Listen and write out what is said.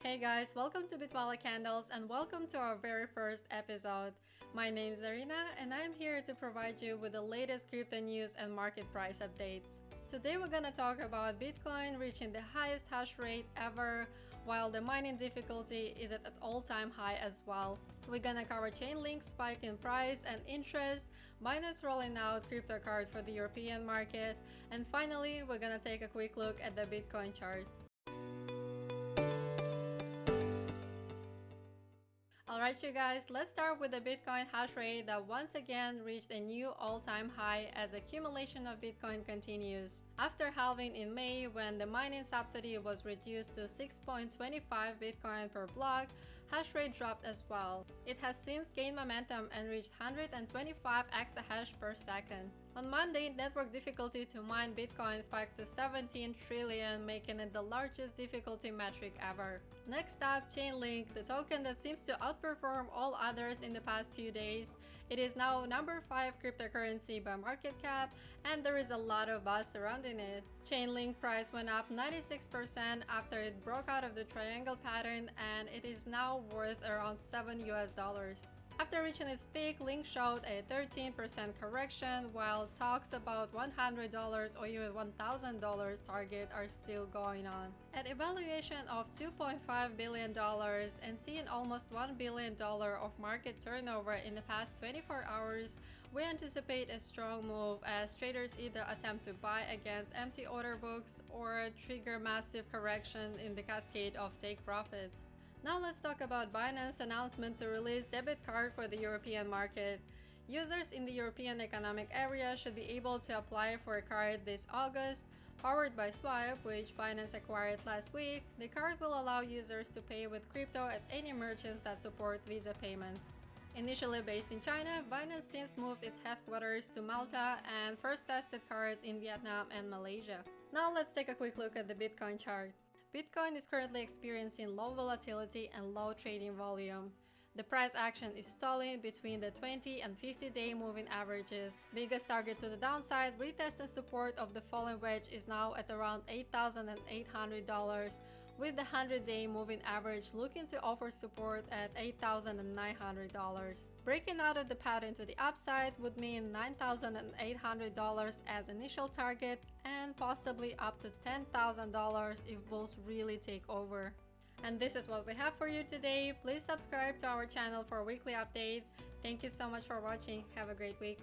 Hey guys, welcome to Bitwala Candles and welcome to our very first episode. My name is Zarina and I'm here to provide you with the latest crypto news and market price updates. Today we're gonna talk about Bitcoin reaching the highest hash rate ever, while the mining difficulty is at an all-time high as well. We're gonna cover Chainlink spike in price and interest, Binance rolling out crypto card for the European market, and finally we're gonna take a quick look at the Bitcoin chart. Alright you guys, let's start with the Bitcoin hash rate that once again reached a new all-time high as accumulation of Bitcoin continues. After halving in May when the mining subsidy was reduced to 6.25 Bitcoin per block, hash rate dropped as well. It has since gained momentum and reached 125 exahash per second. On Monday, network difficulty to mine Bitcoin spiked to 17 trillion, making it the largest difficulty metric ever. Next up, Chainlink, the token that seems to outperform all others in the past few days. It is now number 5 cryptocurrency by market cap, and there is a lot of buzz surrounding it. Chainlink price went up 96% after it broke out of the triangle pattern, and it is now worth around $7 US. After reaching its peak, Link showed a 13% correction, while talks about $100 or even $1,000 target are still going on. At evaluation of $2.5 billion and seeing almost $1 billion of market turnover in the past 24 hours, we anticipate a strong move as traders either attempt to buy against empty order books or trigger massive correction in the cascade of take profits. Now let's talk about Binance's announcement to release debit card for the European market. Users in the European Economic Area should be able to apply for a card this August. Powered by Swipe, which Binance acquired last week, the card will allow users to pay with crypto at any merchants that support Visa payments. Initially based in China, Binance since moved its headquarters to Malta and first tested cards in Vietnam and Malaysia. Now let's take a quick look at the Bitcoin chart. Bitcoin is currently experiencing low volatility and low trading volume. The price action is stalling between the 20 and 50-day moving averages. Biggest target to the downside, retest and support of the falling wedge is now at around $8,800, with the 100-day moving average looking to offer support at $8,900. Breaking out of the pattern to the upside would mean $9,800 as initial target and possibly up to $10,000 if bulls really take over. And this is what we have for you today. Please subscribe to our channel for weekly updates. Thank you so much for watching. Have a great week.